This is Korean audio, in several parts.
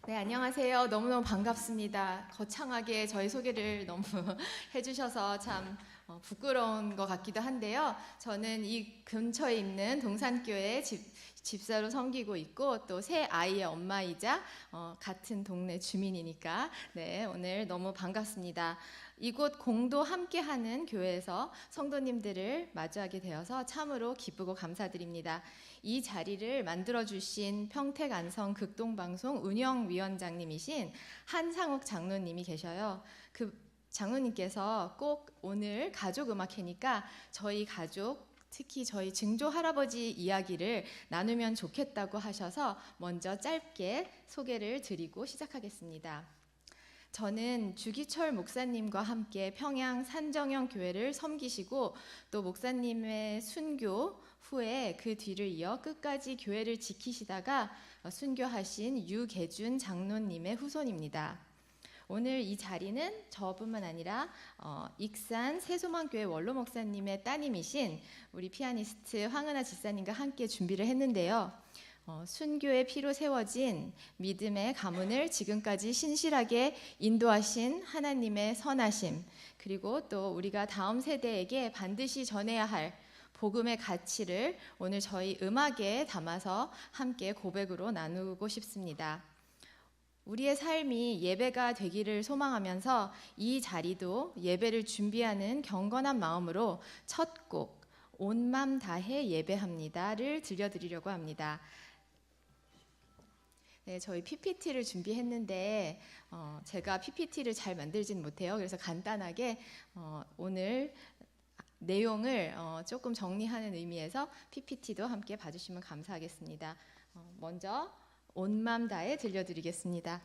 네, 안녕하세요. 너무너무 반갑습니다. 거창하게 저희 소개를 너무 해주셔서 참 부끄러운 것 같기도 한데요. 저는 이 근처에 있는 동산교회 집사로 섬기고 있고 또 새 아이의 엄마이자 같은 동네 주민이니까 네, 오늘 너무 반갑습니다. 이곳 공도 함께하는 교회에서 성도님들을 마주하게 되어서 참으로 기쁘고 감사드립니다. 이 자리를 만들어주신 평택안성 극동방송 운영위원장님이신 한상욱 장로님이 계셔요. 그 장로님께서 꼭 오늘 가족음악회니까 저희 가족 특히 저희 증조 할아버지 이야기를 나누면 좋겠다고 하셔서 먼저 짧게 소개를 드리고 시작하겠습니다. 저는 주기철 목사님과 함께 평양 산정형 교회를 섬기시고 또 목사님의 순교 후에 그 뒤를 이어 끝까지 교회를 지키시다가 순교하신 유계준 장로님의 후손입니다. 오늘 이 자리는 저뿐만 아니라 익산 새소망교회 원로 목사님의 따님이신 우리 피아니스트 황은아 집사님과 함께 준비를 했는데요. 순교의 피로 세워진 믿음의 가문을 지금까지 신실하게 인도하신 하나님의 선하심, 그리고 또 우리가 다음 세대에게 반드시 전해야 할 복음의 가치를 오늘 저희 음악에 담아서 함께 고백으로 나누고 싶습니다. 우리의 삶이 예배가 되기를 소망하면서 이 자리도 예배를 준비하는 경건한 마음으로 첫 곡 온 맘 다해 예배합니다를 들려드리려고 합니다. 네, 저희 PPT를 준비했는데 제가 PPT를 잘 만들진 못해요. 그래서 간단하게 오늘 내용을 조금 정리하는 의미에서 PPT도 함께 봐주시면 감사하겠습니다. 먼저 온 맘 다해 들려드리겠습니다.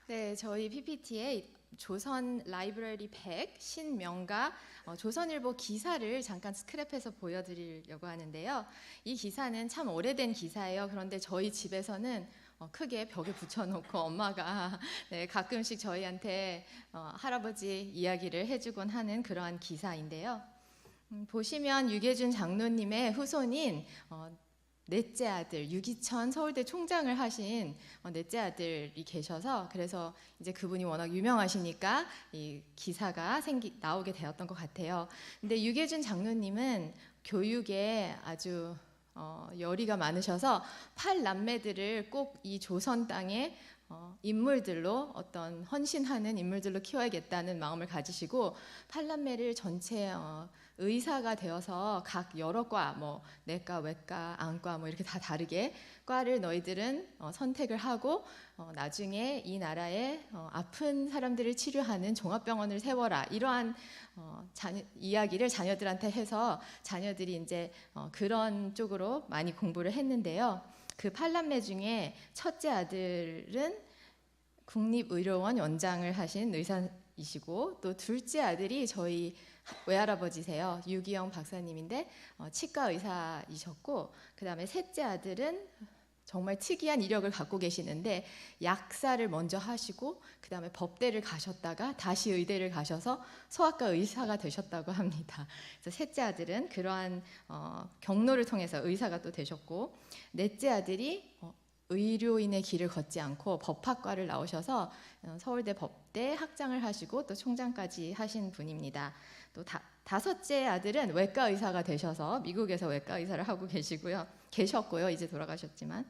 네, 저희 PPT에 조선 라이브러리 100 신명가 조선일보 기사를 잠깐 스크랩해서 보여드리려고 하는데요. 이 기사는 참 오래된 기사예요. 그런데 저희 집에서는 크게 벽에 붙여놓고 엄마가 네, 가끔씩 저희한테 할아버지 이야기를 해주곤 하는 그러한 기사인데요. 보시면 유계준 장로님의 후손인 넷째 아들 유기천 서울대 총장을 하신 넷째 아들이 계셔서 그래서 이제 그분이 워낙 유명하시니까 이 기사가 나오게 되었던 것 같아요. 근데 유계준 장로님은 교육에 아주 열의가 많으셔서 8남매들을 꼭 이 조선 땅에 인물들로 어떤 헌신하는 인물들로 키워야겠다는 마음을 가지시고 8남매를 전체 의사가 되어서 각 여러 과, 뭐 내과, 외과, 안과 뭐 이렇게 다 다르게 과를 너희들은 선택을 하고 나중에 이 나라의 아픈 사람들을 치료하는 종합병원을 세워라 이러한 이야기를 자녀들한테 해서 자녀들이 이제 그런 쪽으로 많이 공부를 했는데요. 그 8남매 중에 첫째 아들은 국립의료원 원장을 하신 의사이시고 또 둘째 아들이 저희 외할아버지세요. 유기영 박사님인데 치과 의사이셨고 그 다음에 셋째 아들은 정말 특이한 이력을 갖고 계시는데 약사를 먼저 하시고 그 다음에 법대를 가셨다가 다시 의대를 가셔서 소아과 의사가 되셨다고 합니다. 그래서 셋째 아들은 그러한 경로를 통해서 의사가 또 되셨고 넷째 아들이 의료인의 길을 걷지 않고 법학과를 나오셔서 서울대 법대 학장을 하시고 또 총장까지 하신 분입니다. 또 다섯째 아들은 외과 의사가 되셔서 미국에서 외과 의사를 하고 계셨고요. 이제 돌아가셨지만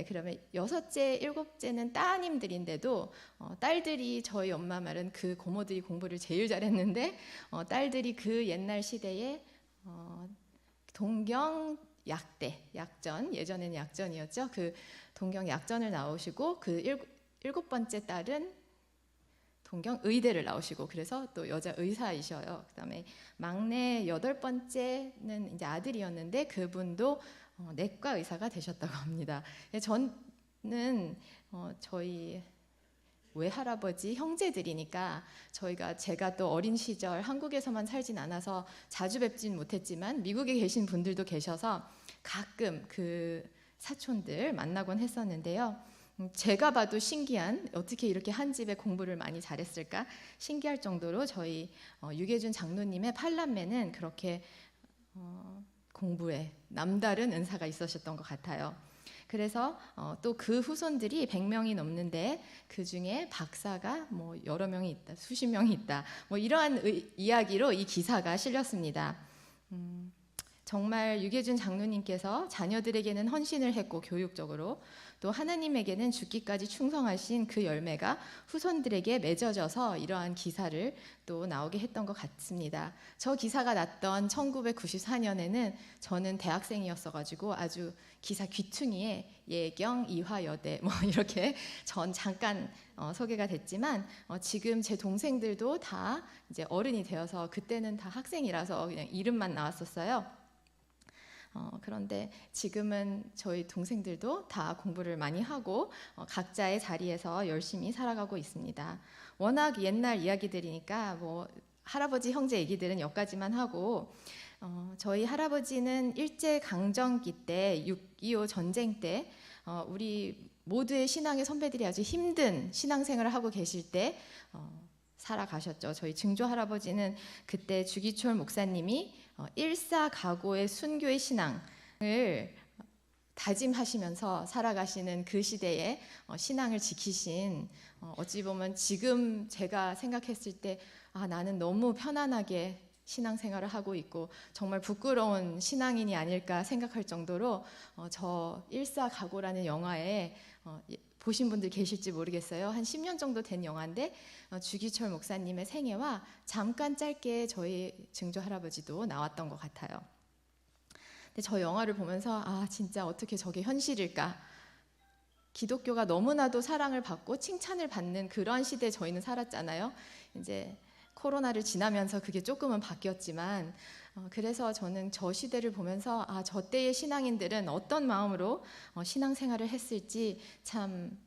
그러면 여섯째, 일곱째는 따님들인데도 딸들이 저희 엄마 말은 그 고모들이 공부를 제일 잘했는데 딸들이 그 옛날 시대에 동경 약전 예전에는 약전이었죠. 그 동경 약전을 나오시고 그 일곱 번째 딸은 동경 의대를 나오시고 그래서 또 여자 의사이셔요. 그다음에 막내 여덟 번째는 이제 아들이었는데 그분도 내과 의사가 되셨다고 합니다. 저는 저희 외할아버지 형제들이니까 제가 또 어린 시절 한국에서만 살진 않아서 자주 뵙진 못했지만 미국에 계신 분들도 계셔서 가끔 그 사촌들 만나곤 했었는데요. 제가 봐도 신기한 어떻게 이렇게 한 집에 공부를 많이 잘했을까 신기할 정도로 저희 유계준 장로님의 8남매는 그렇게 공부에 남다른 은사가 있으셨던 것 같아요. 그래서 또 그 후손들이 100명이 넘는데 그 중에 박사가 뭐 여러 명이 있다, 수십 명이 있다, 뭐 이러한 이야기로 이 기사가 실렸습니다. 정말 유계준 장로님께서 자녀들에게는 헌신을 했고 교육적으로 또 하나님에게는 죽기까지 충성하신 그 열매가 후손들에게 맺어져서 이러한 기사를 또 나오게 했던 것 같습니다. 저 기사가 났던 1994년에는 저는 대학생이었어가지고 아주 기사 귀퉁이에 예경, 이화여대 뭐 이렇게 잠깐 소개가 됐지만 지금 제 동생들도 다 이제 어른이 되어서 그때는 다 학생이라서 그냥 이름만 나왔었어요. 그런데 지금은 저희 동생들도 다 공부를 많이 하고 각자의 자리에서 열심히 살아가고 있습니다. 워낙 옛날 이야기들이니까 뭐 할아버지 형제 얘기들은 여기까지만 하고 저희 할아버지는 일제강점기 때 6.25 전쟁 때 우리 모두의 신앙의 선배들이 아주 힘든 신앙생활을 하고 계실 때 살아가셨죠. 저희 증조 할아버지는 그때 주기철 목사님이 일사각오의 순교의 신앙을 다짐하시면서 살아가시는 그 시대에 신앙을 지키신 어찌 보면 지금 제가 생각했을 때 나는 너무 편안하게 신앙생활을 하고 있고 정말 부끄러운 신앙인이 아닐까 생각할 정도로 저 일사각오라는 영화에 보신 분들 계실지 모르겠어요. 한 10년 정도 된 영화인데 주기철 목사님의 생애와 잠깐 짧게 저희 증조 할아버지도 나왔던 것 같아요. 근데 저 영화를 보면서 진짜 어떻게 저게 현실일까? 기독교가 너무나도 사랑을 받고 칭찬을 받는 그런 시대에 저희는 살았잖아요. 이제 코로나를 지나면서 그게 조금은 바뀌었지만 그래서 저는 저 시대를 보면서 저 때의 신앙인들은 어떤 마음으로 신앙생활을 했을지 참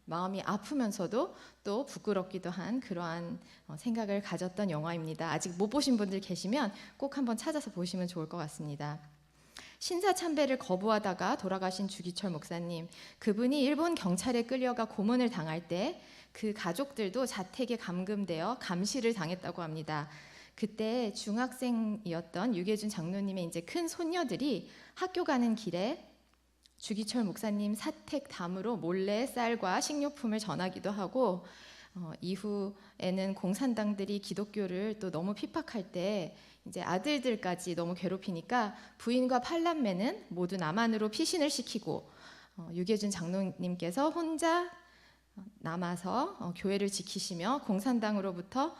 마음이 아프면서도 또 부끄럽기도 한 그러한 생각을 가졌던 영화입니다. 아직 못 보신 분들 계시면 꼭 한번 찾아서 보시면 좋을 것 같습니다. 신사참배를 거부하다가 돌아가신 주기철 목사님, 그분이 일본 경찰에 끌려가 고문을 당할 때 그 가족들도 자택에 감금되어 감시를 당했다고 합니다. 그때 중학생이었던 유계준 장로님의 이제 큰 손녀들이 학교 가는 길에 주기철 목사님 사택 담으로 몰래 쌀과 식료품을 전하기도 하고 이후에는 공산당들이 기독교를 또 너무 핍박할 때 이제 아들들까지 너무 괴롭히니까 부인과 팔남매는 모두 남한으로 피신을 시키고 유계준 장로님께서 혼자 남아서 교회를 지키시며 공산당으로부터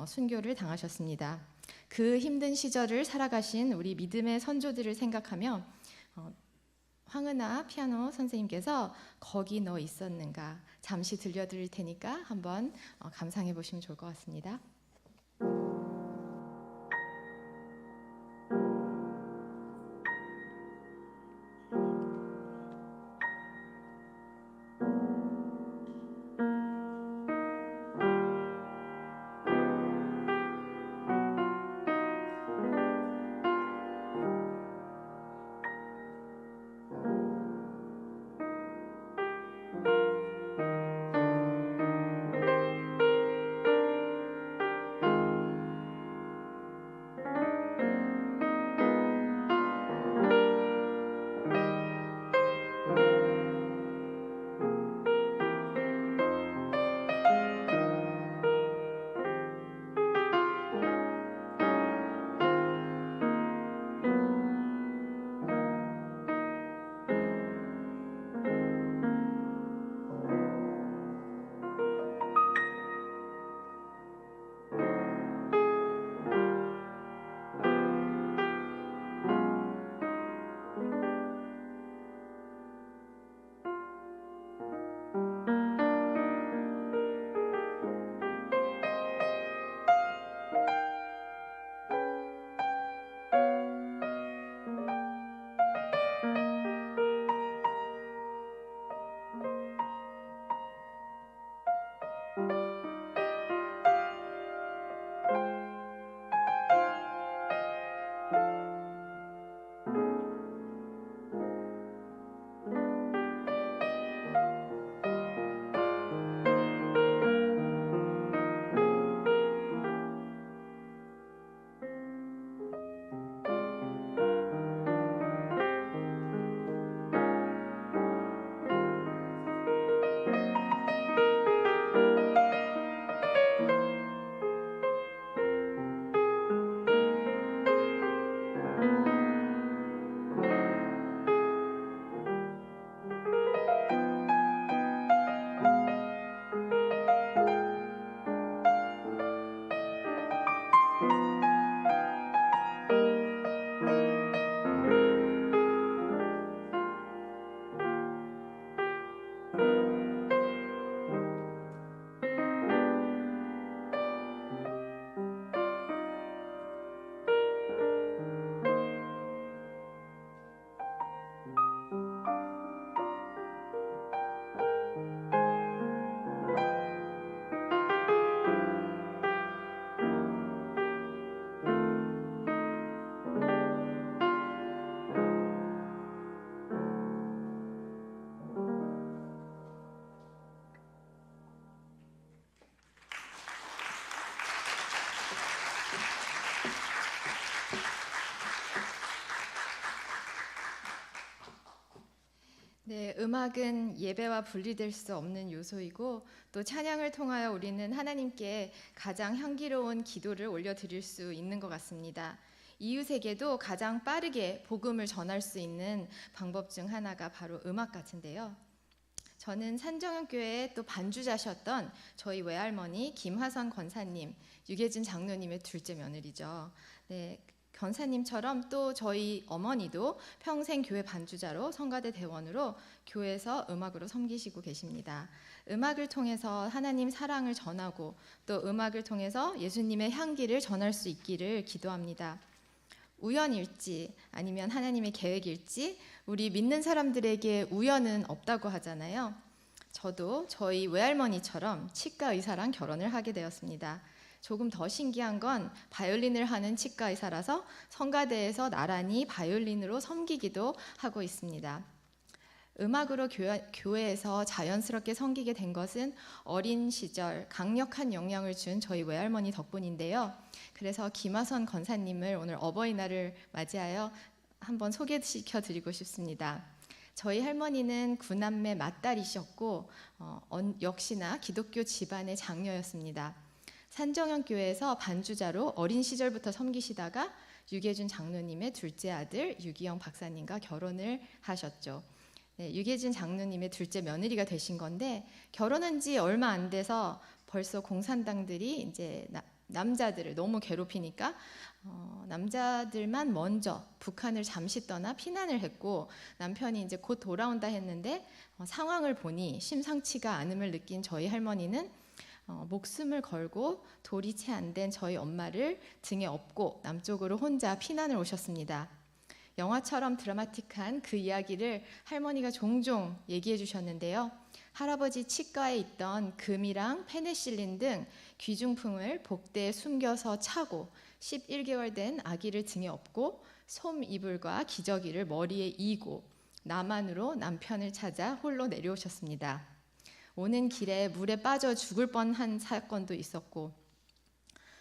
순교를 당하셨습니다. 그 힘든 시절을 살아가신 우리 믿음의 선조들을 생각하며 황은아 피아노 선생님께서 거기 너 있었는가 잠시 들려드릴 테니까 한번 감상해 보시면 좋을 것 같습니다. 네, 음악은 예배와 분리될 수 없는 요소이고 또 찬양을 통하여 우리는 하나님께 가장 향기로운 기도를 올려드릴 수 있는 것 같습니다. 이웃에게도 가장 빠르게 복음을 전할 수 있는 방법 중 하나가 바로 음악 같은데요. 저는 산정현교회의 또 반주자셨던 저희 외할머니 김화선 권사님, 유계진 장로님의 둘째 며느리죠. 네, 권사님처럼 또 저희 어머니도 평생 교회 반주자로 성가대 대원으로 교회에서 음악으로 섬기시고 계십니다. 음악을 통해서 하나님 사랑을 전하고 또 음악을 통해서 예수님의 향기를 전할 수 있기를 기도합니다. 우연일지 아니면 하나님의 계획일지 우리 믿는 사람들에게 우연은 없다고 하잖아요. 저도 저희 외할머니처럼 치과 의사랑 결혼을 하게 되었습니다. 조금 더 신기한 건 바이올린을 하는 치과 의사라서 성가대에서 나란히 바이올린으로 섬기기도 하고 있습니다. 음악으로 교회에서 자연스럽게 섬기게 된 것은 어린 시절 강력한 영향을 준 저희 외할머니 덕분인데요. 그래서 김하선 권사님을 오늘 어버이날을 맞이하여 한번 소개시켜 드리고 싶습니다. 저희 할머니는 9남매 맏딸이셨고 역시나 기독교 집안의 장녀였습니다. 산정형교회에서 반주자로 어린 시절부터 섬기시다가 유계준 장로님의 둘째 아들 유기영 박사님과 결혼을 하셨죠. 네, 유계준 장로님의 둘째 며느리가 되신 건데 결혼한 지 얼마 안 돼서 벌써 공산당들이 이제 남자들을 너무 괴롭히니까 남자들만 먼저 북한을 잠시 떠나 피난을 했고 남편이 이제 곧 돌아온다 했는데 상황을 보니 심상치가 않음을 느낀 저희 할머니는 목숨을 걸고 돌이 채 안 된 저희 엄마를 등에 업고 남쪽으로 혼자 피난을 오셨습니다. 영화처럼 드라마틱한 그 이야기를 할머니가 종종 얘기해 주셨는데요. 할아버지 치과에 있던 금이랑 페니실린 등 귀중품을 복대에 숨겨서 차고 11개월 된 아기를 등에 업고 솜 이불과 기저귀를 머리에 이고 남한으로 남편을 찾아 홀로 내려오셨습니다. 오는 길에 물에 빠져 죽을 뻔한 사건도 있었고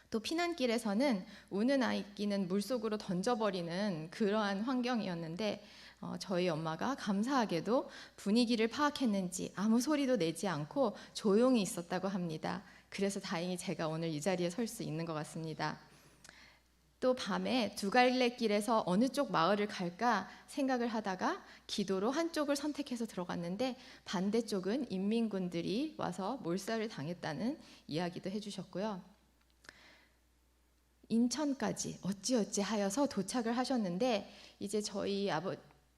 또 피난길에서는 우는 아기는 물속으로 던져버리는 그러한 환경이었는데 저희 엄마가 감사하게도 분위기를 파악했는지 아무 소리도 내지 않고 조용히 있었다고 합니다. 그래서 다행히 제가 오늘 이 자리에 설 수 있는 것 같습니다. 또 밤에 두 갈래 길에서 어느 쪽 마을을 갈까 생각을 하다가 기도로 한쪽을 선택해서 들어갔는데 반대쪽은 인민군들이 와서 몰살을 당했다는 이야기도 해주셨고요. 인천까지 어찌어찌 하여서 도착을 하셨는데 이제 저희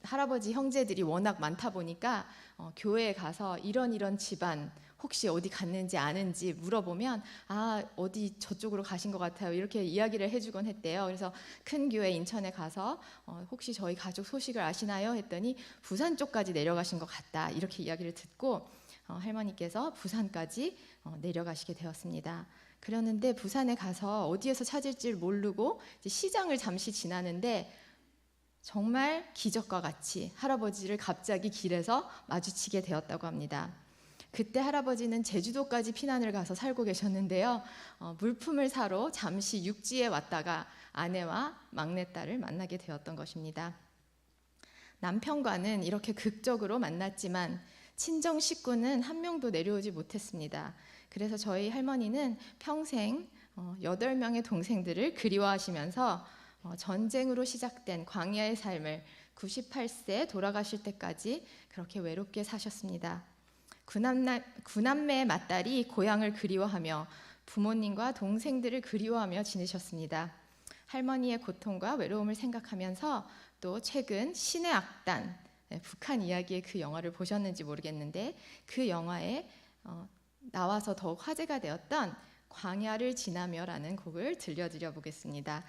할아버지 형제들이 워낙 많다 보니까 교회에 가서 이런 집안 혹시 어디 갔는지 아는지 물어보면 어디 저쪽으로 가신 것 같아요 이렇게 이야기를 해주곤 했대요. 그래서 큰 교회 인천에 가서 혹시 저희 가족 소식을 아시나요 했더니 부산 쪽까지 내려가신 것 같다 이렇게 이야기를 듣고 할머니께서 부산까지 내려가시게 되었습니다. 그러는데 부산에 가서 어디에서 찾을지 모르고 이제 시장을 잠시 지나는데 정말 기적과 같이 할아버지를 갑자기 길에서 마주치게 되었다고 합니다. 그때 할아버지는 제주도까지 피난을 가서 살고 계셨는데요. 물품을 사러 잠시 육지에 왔다가 아내와 막내딸을 만나게 되었던 것입니다. 남편과는 이렇게 극적으로 만났지만 친정 식구는 한 명도 내려오지 못했습니다. 그래서 저희 할머니는 평생 8명의 동생들을 그리워하시면서 전쟁으로 시작된 광야의 삶을 98세 돌아가실 때까지 그렇게 외롭게 사셨습니다. 구남매의 맏딸이 고향을 그리워하며 부모님과 동생들을 그리워하며 지내셨습니다. 할머니의 고통과 외로움을 생각하면서 또 최근 신의 악단, 북한 이야기의 그 영화를 보셨는지 모르겠는데 그 영화에 나와서 더욱 화제가 되었던 광야를 지나며라는 곡을 들려드려 보겠습니다.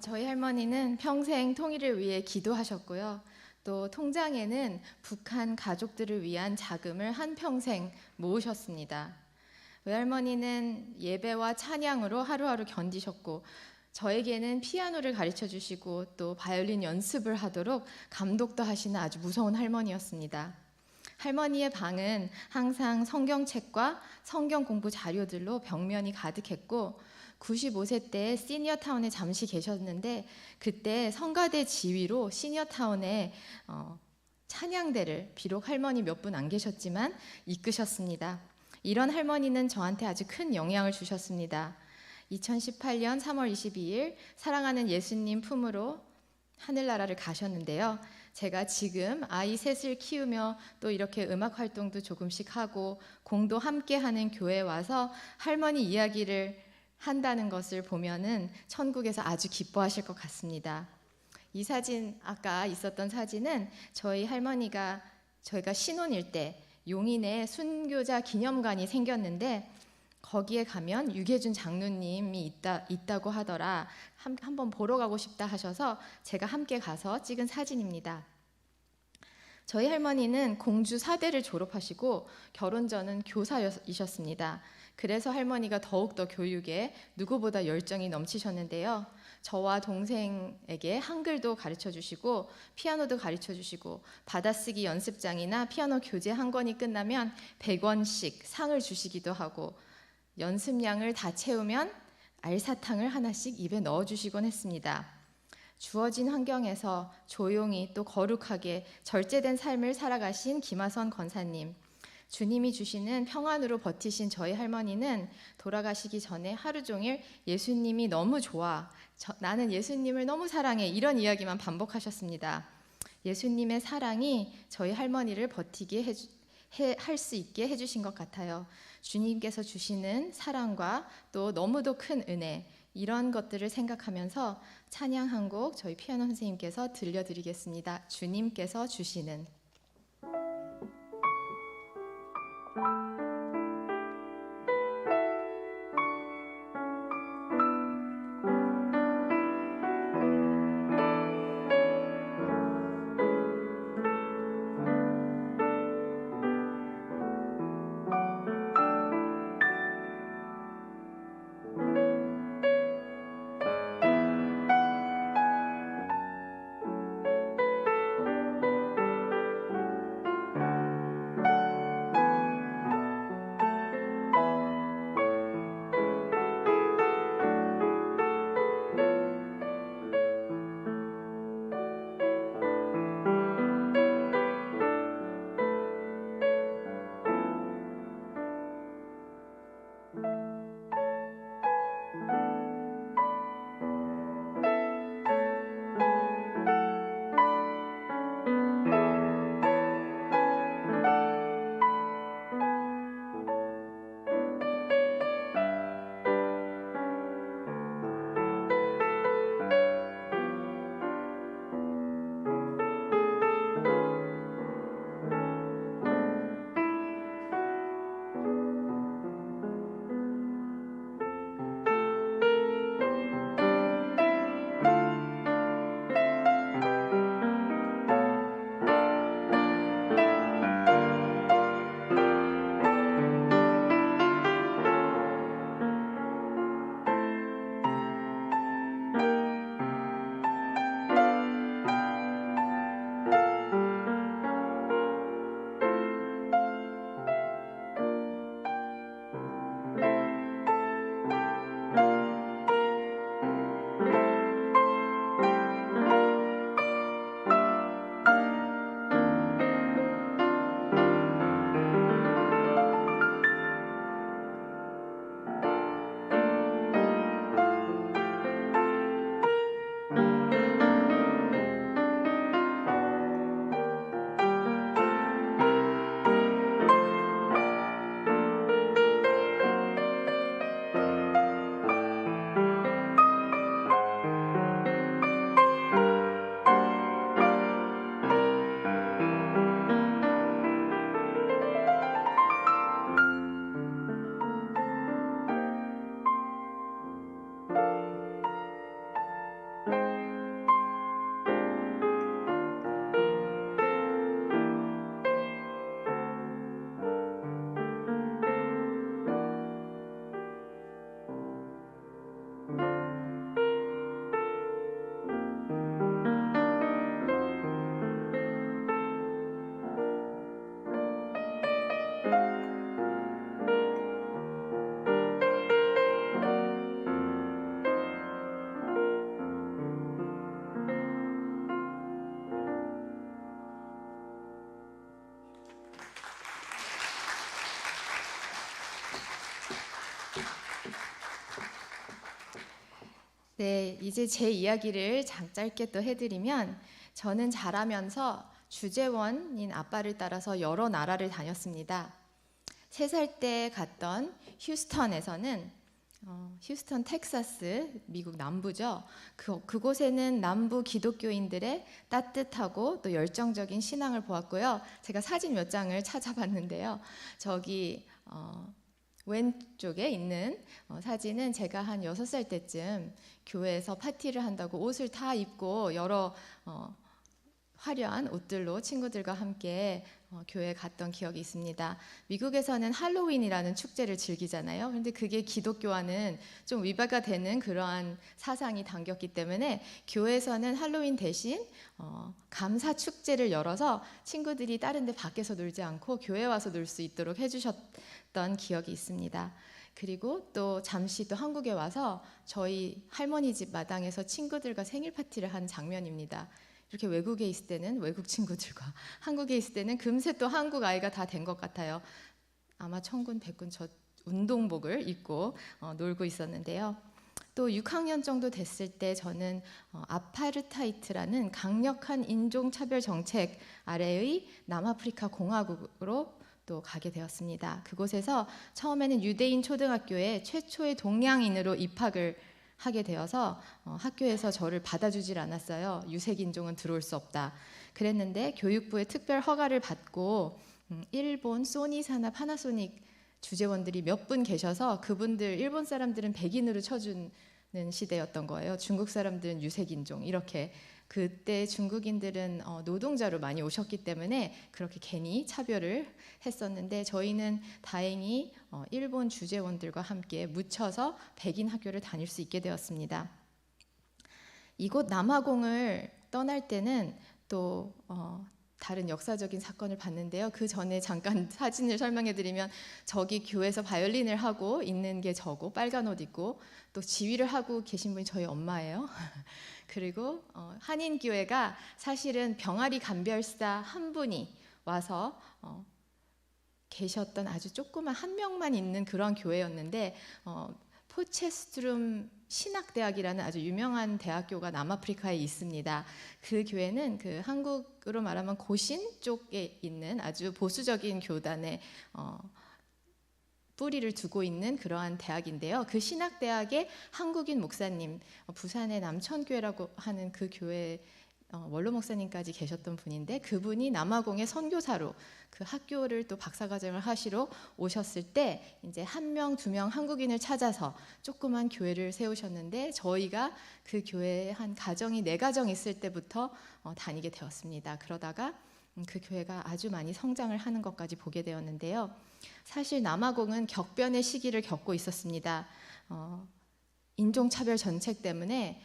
저희 할머니는 평생 통일을 위해 기도하셨고요. 또 통장에는 북한 가족들을 위한 자금을 한평생 모으셨습니다. 외할머니는 예배와 찬양으로 하루하루 견디셨고 저에게는 피아노를 가르쳐 주시고 또 바이올린 연습을 하도록 감독도 하시는 아주 무서운 할머니였습니다. 할머니의 방은 항상 성경책과 성경 공부 자료들로 벽면이 가득했고 95세 때 시니어타운에 잠시 계셨는데 그때 성가대 지휘로 시니어타운에 찬양대를 비록 할머니 몇 분 안 계셨지만 이끄셨습니다. 이런 할머니는 저한테 아주 큰 영향을 주셨습니다. 2018년 3월 22일 사랑하는 예수님 품으로 하늘나라를 가셨는데요. 제가 지금 아이 셋을 키우며 또 이렇게 음악 활동도 조금씩 하고 공도 함께 하는 교회에 와서 할머니 이야기를 한다는 것을 보면은 천국에서 아주 기뻐하실 것 같습니다. 이 사진, 아까 있었던 사진은 저희 할머니가 저희가 신혼일 때 용인에 순교자 기념관이 생겼는데 거기에 가면 유계준 장로님이 있다고 하더라. 한번 보러 가고 싶다 하셔서 제가 함께 가서 찍은 사진입니다. 저희 할머니는 공주 4대를 졸업하시고 결혼 전은 교사이셨습니다. 그래서 할머니가 더욱더 교육에 누구보다 열정이 넘치셨는데요. 저와 동생에게 한글도 가르쳐 주시고 피아노도 가르쳐 주시고 받아쓰기 연습장이나 피아노 교재 한 권이 끝나면 100원씩 상을 주시기도 하고 연습량을 다 채우면 알사탕을 하나씩 입에 넣어주시곤 했습니다. 주어진 환경에서 조용히 또 거룩하게 절제된 삶을 살아가신 김하선 권사님, 주님이 주시는 평안으로 버티신 저희 할머니는 돌아가시기 전에 하루 종일 예수님이 너무 좋아, 나는 예수님을 너무 사랑해, 이런 이야기만 반복하셨습니다. 예수님의 사랑이 저희 할머니를 버티게 할 수 있게 해주신 것 같아요. 주님께서 주시는 사랑과 또 너무도 큰 은혜, 이런 것들을 생각하면서 찬양 한 곡 저희 피아노 선생님께서 들려드리겠습니다. 주님께서 주시는. 네, 이제 제 이야기를 짧게 또 해드리면 저는 자라면서 주재원인 아빠를 따라서 여러 나라를 다녔습니다. 3살 때 갔던 휴스턴에서는 휴스턴, 텍사스, 미국 남부죠. 그곳에는 남부 기독교인들의 따뜻하고 또 열정적인 신앙을 보았고요. 제가 사진 몇 장을 찾아봤는데요. 저기 왼쪽에 있는 사진은 제가 한 6살 때쯤 교회에서 파티를 한다고 옷을 다 입고 여러 화려한 옷들로 친구들과 함께 교회에 갔던 기억이 있습니다. 미국에서는 할로윈이라는 축제를 즐기잖아요. 그런데 그게 기독교와는 좀 위배가 되는 그러한 사상이 담겼기 때문에 교회에서는 할로윈 대신 감사 축제를 열어서 친구들이 다른 데 밖에서 놀지 않고 교회에 와서 놀 수 있도록 해주셨던 기억이 있습니다. 그리고 또 잠시 또 한국에 와서 저희 할머니 집 마당에서 친구들과 생일 파티를 한 장면입니다. 이렇게 외국에 있을 때는 외국 친구들과 한국에 있을 때는 금세 또 한국 아이가 다 된 것 같아요. 아마 천군 백군 저 운동복을 입고 놀고 있었는데요. 또 6학년 정도 됐을 때 저는 아파르타이트라는 강력한 인종차별 정책 아래의 남아프리카 공화국으로 또 가게 되었습니다. 그곳에서 처음에는 유대인 초등학교에 최초의 동양인으로 입학을 하게 되어서 학교에서 저를 받아주질 않았어요. 유색인종은 들어올 수 없다. 그랬는데 교육부의 특별 허가를 받고 일본 소니사나 파나소닉 주재원들이 몇 분 계셔서 그분들 일본 사람들은 백인으로 쳐주는 시대였던 거예요. 중국 사람들은 유색인종 이렇게. 그때 중국인들은 노동자로 많이 오셨기 때문에 그렇게 괜히 차별을 했었는데 저희는 다행히 일본 주재원들과 함께 묻혀서 백인 학교를 다닐 수 있게 되었습니다. 이곳 남아공을 떠날 때는 또 다른 역사적인 사건을 봤는데요. 그 전에 잠깐 사진을 설명해드리면 저기 교회에서 바이올린을 하고 있는 게 저고 빨간 옷 입고 또 지휘를 하고 계신 분이 저희 엄마예요. 그리고 한인교회가 사실은 병아리 감별사 한 분이 와서 계셨던 아주 조그만 한 명만 있는 그런 교회였는데 포체스트룸 신학대학이라는 아주 유명한 대학교가 남아프리카에 있습니다. 그 교회는 그 한국으로 말하면 고신 쪽에 있는 아주 보수적인 교단의 뿌리를 두고 있는 그러한 대학인데요. 그 신학대학의 한국인 목사님, 부산의 남천교회라고 하는 그 교회 원로 목사님까지 계셨던 분인데 그분이 남아공의 선교사로 그 학교를 또 박사과정을 하시러 오셨을 때 이제 1명, 2명 한국인을 찾아서 조그만 교회를 세우셨는데 저희가 그 교회에 한 가정이 4가정 있을 때부터 다니게 되었습니다. 그러다가 그 교회가 아주 많이 성장을 하는 것까지 보게 되었는데요. 사실 남아공은 격변의 시기를 겪고 있었습니다. 인종차별 정책 때문에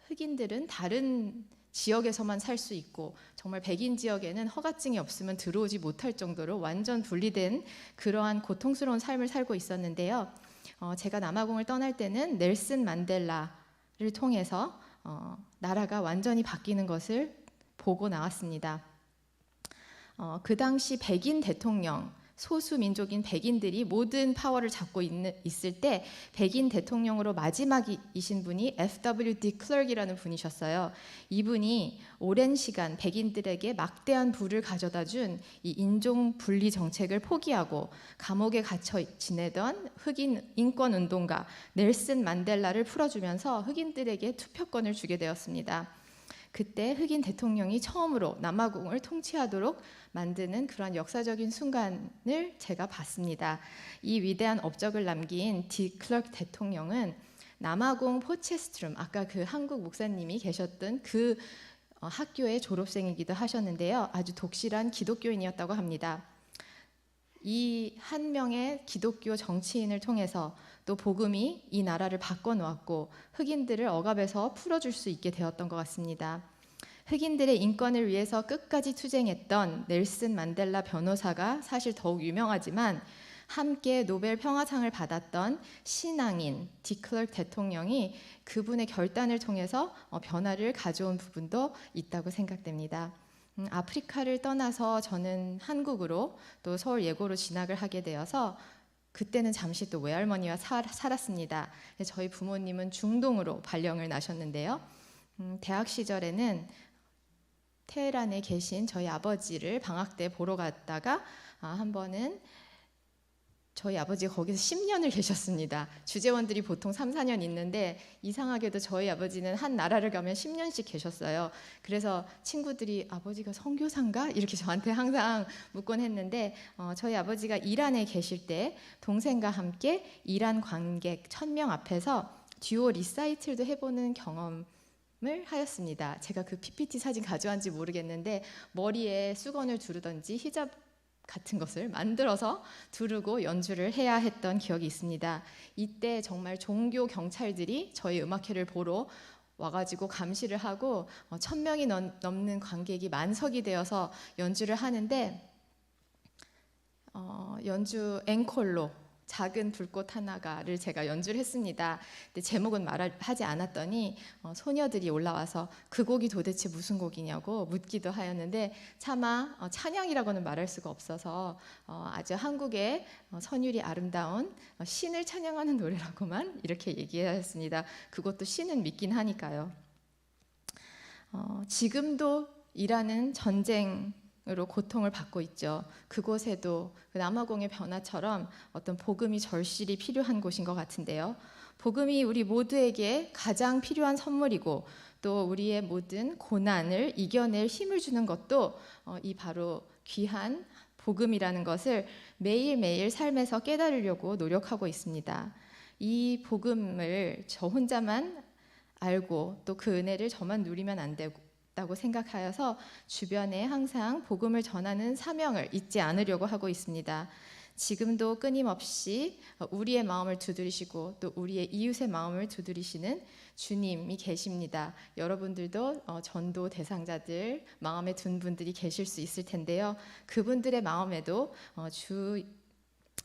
흑인들은 다른 지역에서만 살 수 있고 정말 백인 지역에는 허가증이 없으면 들어오지 못할 정도로 완전 분리된 그러한 고통스러운 삶을 살고 있었는데요. 제가 남아공을 떠날 때는 넬슨 만델라를 통해서 나라가 완전히 바뀌는 것을 보고 나왔습니다. 그 당시 백인 대통령, 소수 민족인 백인들이 모든 파워를 잡고 있을 때 백인 대통령으로 마지막이신 분이 F.W. 디 클럭이라는 분이셨어요. 이분이 오랜 시간 백인들에게 막대한 부를 가져다 준 이 인종 분리 정책을 포기하고 감옥에 갇혀 지내던 흑인 인권 운동가 넬슨 만델라를 풀어주면서 흑인들에게 투표권을 주게 되었습니다. 그때 흑인 대통령이 처음으로 남아공을 통치하도록 만드는 그런 역사적인 순간을 제가 봤습니다. 이 위대한 업적을 남긴 디 클럭 대통령은 남아공 포체스트룸, 아까 그 한국 목사님이 계셨던 그 학교의 졸업생이기도 하셨는데요. 아주 독실한 기독교인이었다고 합니다. 이 한 명의 기독교 정치인을 통해서 또 복음이 이 나라를 바꿔놓았고 흑인들을 억압에서 풀어줄 수 있게 되었던 것 같습니다. 흑인들의 인권을 위해서 끝까지 투쟁했던 넬슨 만델라 변호사가 사실 더욱 유명하지만 함께 노벨 평화상을 받았던 신앙인 디 클럭 대통령이 그분의 결단을 통해서 변화를 가져온 부분도 있다고 생각됩니다. 아프리카를 떠나서 저는 한국으로 또 서울 예고로 진학을 하게 되어서 그때는 잠시 또 외할머니와 살았습니다. 저희 부모님은 중동으로 발령을 나셨는데요. 대학 시절에는 테헤란에 계신 저희 아버지를 방학 때 보러 갔다가 한 번은 저희 아버지가 거기서 10년을 계셨습니다. 주재원들이 보통 3, 4년 있는데 이상하게도 저희 아버지는 한 나라를 가면 10년씩 계셨어요. 그래서 친구들이 아버지가 선교사인가? 이렇게 저한테 항상 묻곤 했는데 저희 아버지가 이란에 계실 때 동생과 함께 이란 관객 1000명 앞에서 듀오 리사이틀도 해보는 경험을 하였습니다. 제가 그 PPT 사진 가져왔는지 모르겠는데 머리에 수건을 두르던지 히잡 같은 것을 만들어서 두르고 연주를 해야 했던 기억이 있습니다. 이때 정말 종교 경찰들이 저희 음악회를 보러 와가지고 감시를 하고 1000명이 넘는 관객이 만석이 되어서 연주를 하는데 연주 앵콜로 작은 불꽃 하나가를 제가 연주를 했습니다. 근데 제목은 말하지 않았더니 소녀들이 올라와서 그 곡이 도대체 무슨 곡이냐고 묻기도 하였는데 차마 찬양이라고는 말할 수가 없어서 아주 한국의 선율이 아름다운 신을 찬양하는 노래라고만 이렇게 얘기하였습니다. 그것도 신은 믿긴 하니까요. 지금도 이란은 전쟁으로 고통을 받고 있죠. 그곳에도 그 남아공의 변화처럼 어떤 복음이 절실히 필요한 곳인 것 같은데요. 복음이 우리 모두에게 가장 필요한 선물이고 또 우리의 모든 고난을 이겨낼 힘을 주는 것도 이 바로 귀한 복음이라는 것을 매일매일 삶에서 깨달으려고 노력하고 있습니다. 이 복음을 저 혼자만 알고 또 그 은혜를 저만 누리면 안 되고 다고 생각하여서 주변에 항상 복음을 전하는 사명을 잊지 않으려고 하고 있습니다. 지금도 끊임없이 우리의 마음을 두드리시고 또 우리의 이웃의 마음을 두드리시는 주님이 계십니다. 여러분들도 전도 대상자들 마음에 둔 분들이 계실 수 있을 텐데요. 그분들의 마음에도 주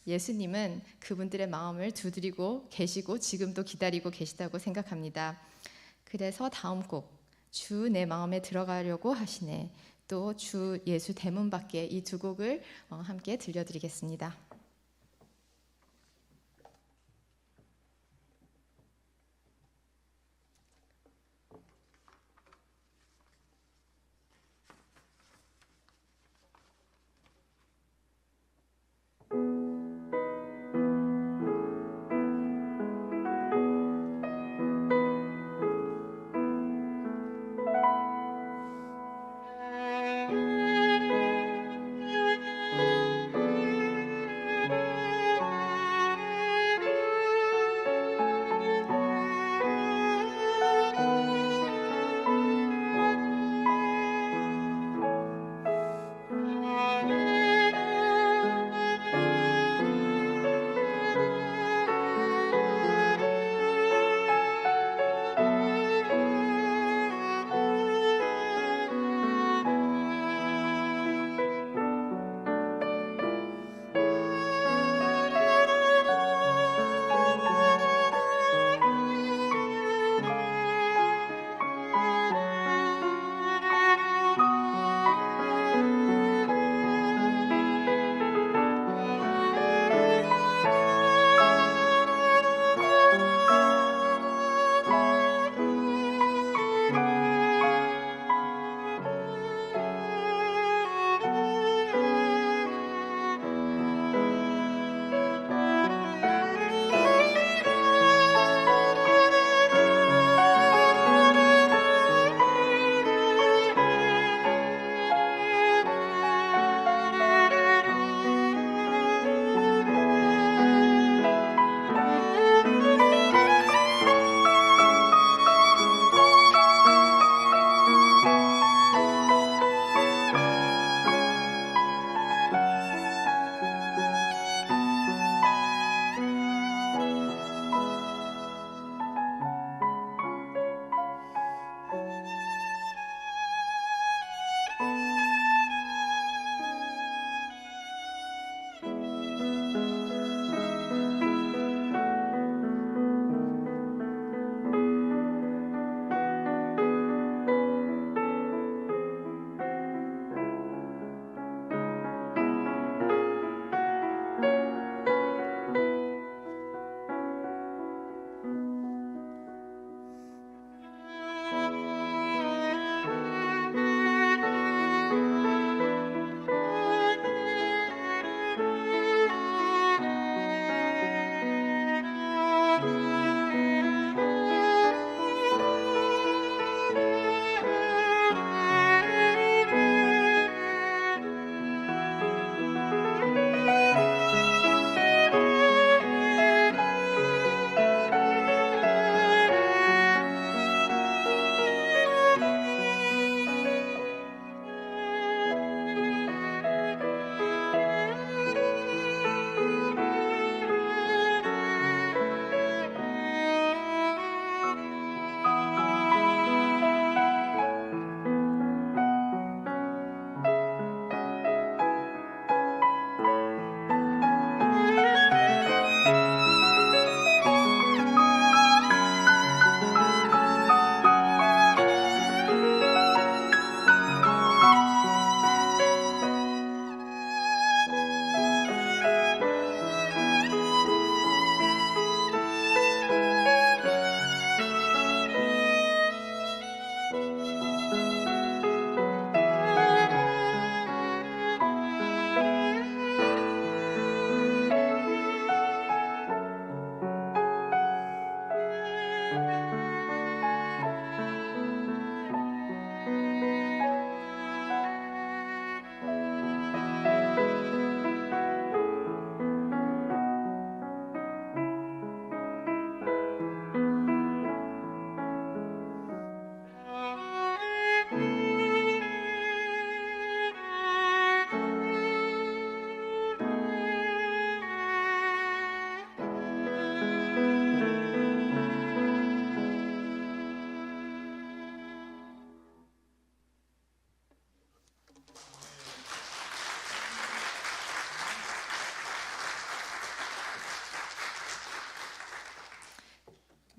예수님은 그분들의 마음을 두드리고 계시고 지금도 기다리고 계시다고 생각합니다. 그래서 다음 곡 주 내 마음에 들어가려고 하시네, 또 주 예수 대문 밖에, 이 두 곡을 함께 들려드리겠습니다.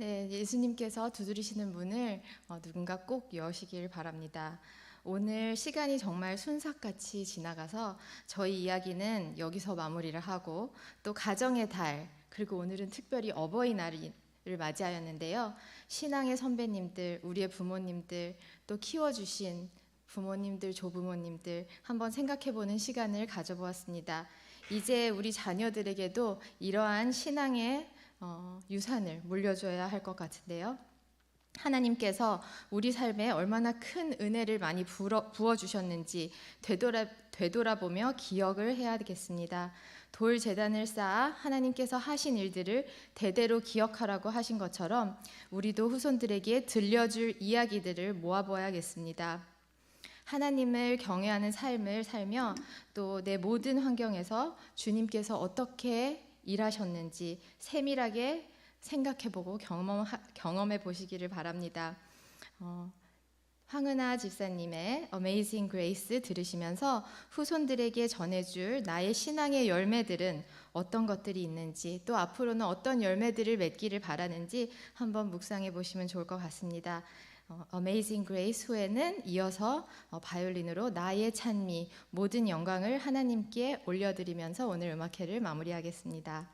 네, 예수님께서 두드리시는 문을 누군가 꼭 여시길 바랍니다. 오늘 시간이 정말 순삭같이 지나가서 저희 이야기는 여기서 마무리를 하고 또 가정의 달, 그리고 오늘은 특별히 어버이날을 맞이하였는데요. 신앙의 선배님들, 우리의 부모님들, 또 키워주신 부모님들, 조부모님들 한번 생각해보는 시간을 가져보았습니다. 이제 우리 자녀들에게도 이러한 신앙의 유산을 물려줘야 할 것 같은데요. 하나님께서 우리 삶에 얼마나 큰 은혜를 많이 부어주셨는지 되돌아보며 기억을 해야 되겠습니다. 돌 제단을 쌓아 하나님께서 하신 일들을 대대로 기억하라고 하신 것처럼 우리도 후손들에게 들려줄 이야기들을 모아보아야겠습니다. 하나님을 경외하는 삶을 살며 또 내 모든 환경에서 주님께서 어떻게 일하셨는지 세밀하게 생각해보고 경험해 보시기를 바랍니다. 황은아 집사님의 Amazing Grace 들으시면서 후손들에게 전해줄 나의 신앙의 열매들은 어떤 것들이 있는지 또 앞으로는 어떤 열매들을 맺기를 바라는지 한번 묵상해 보시면 좋을 것 같습니다. Amazing Grace 후에는 이어서 바이올린으로 나의 찬미 모든 영광을 하나님께 올려드리면서 오늘 음악회를 마무리하겠습니다.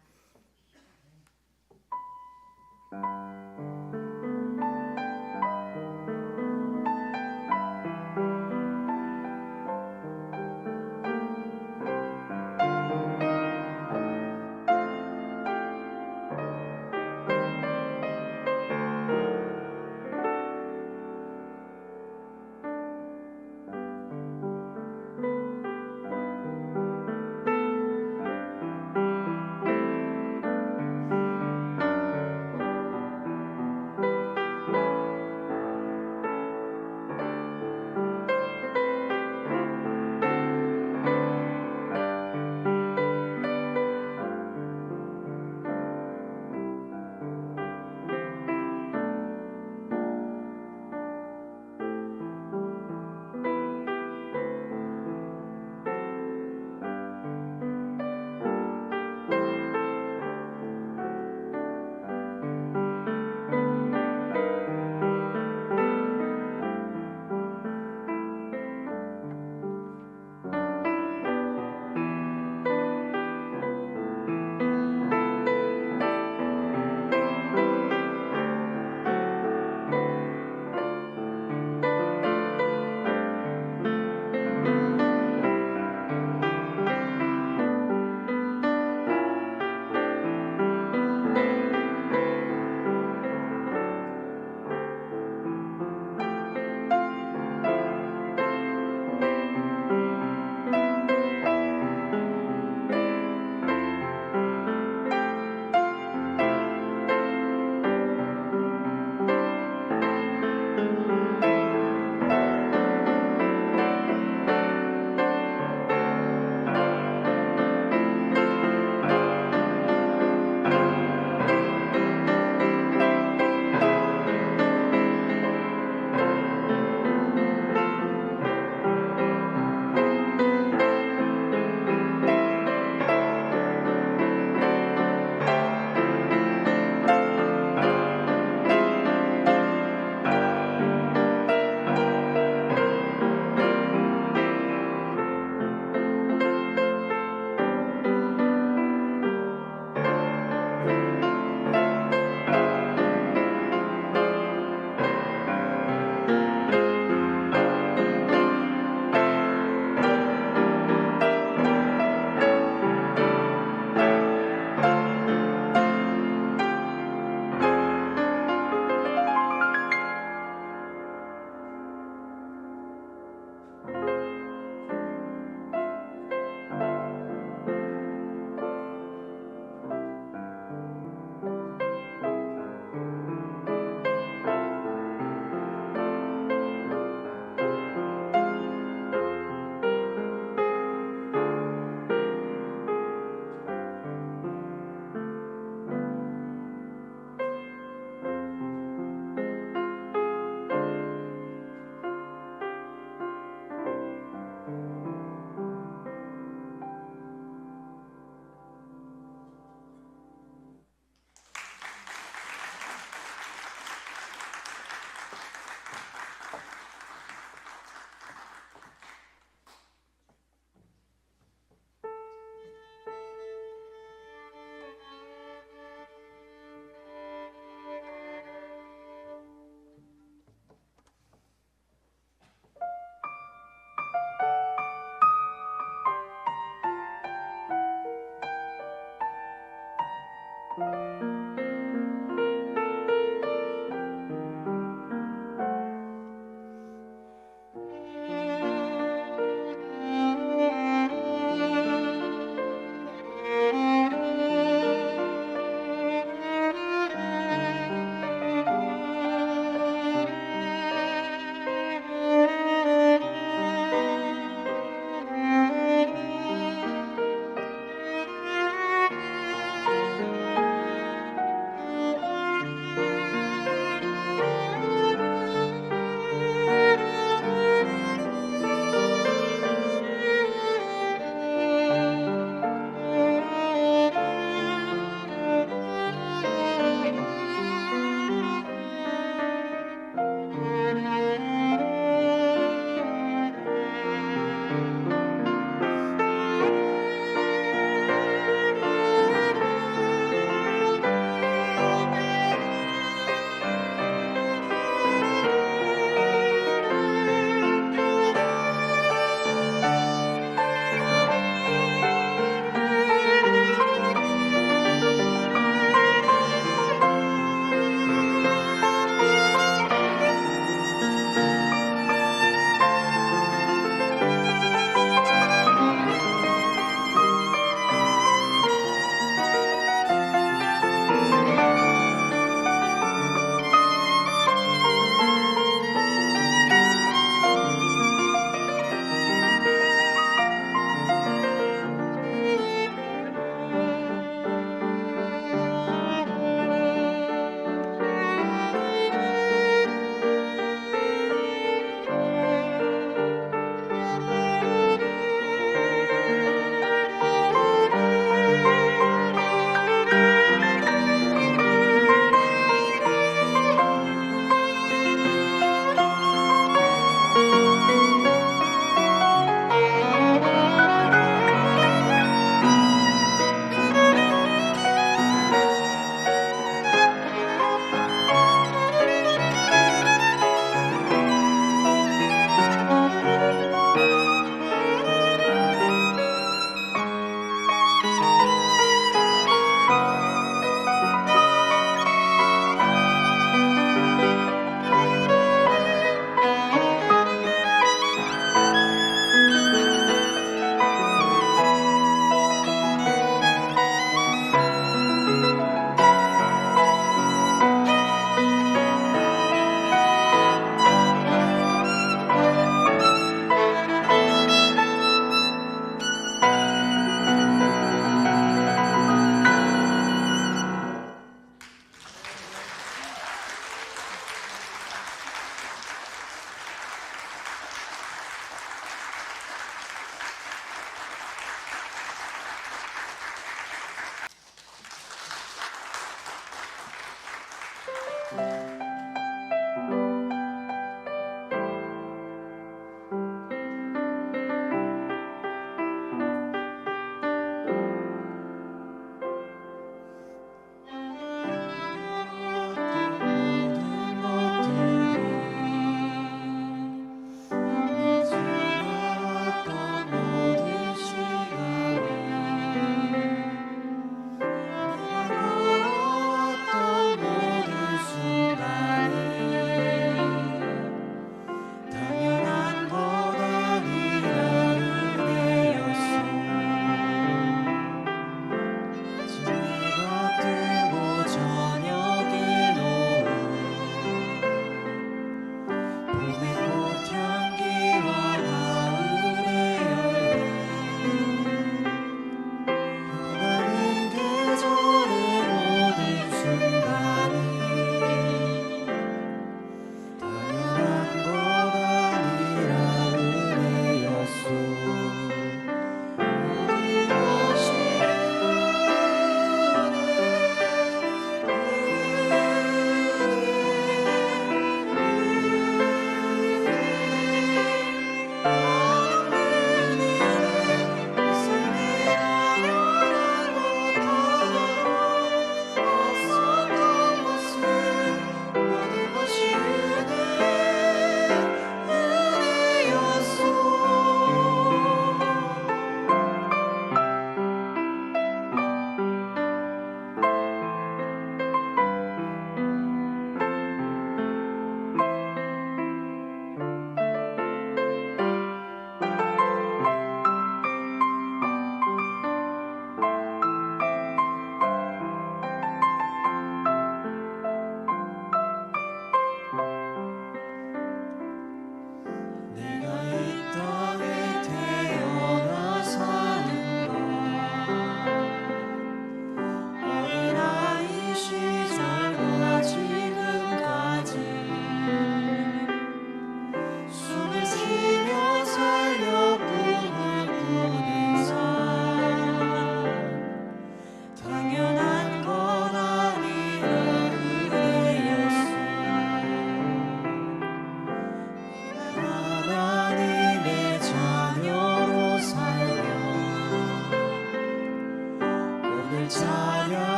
오늘 찬양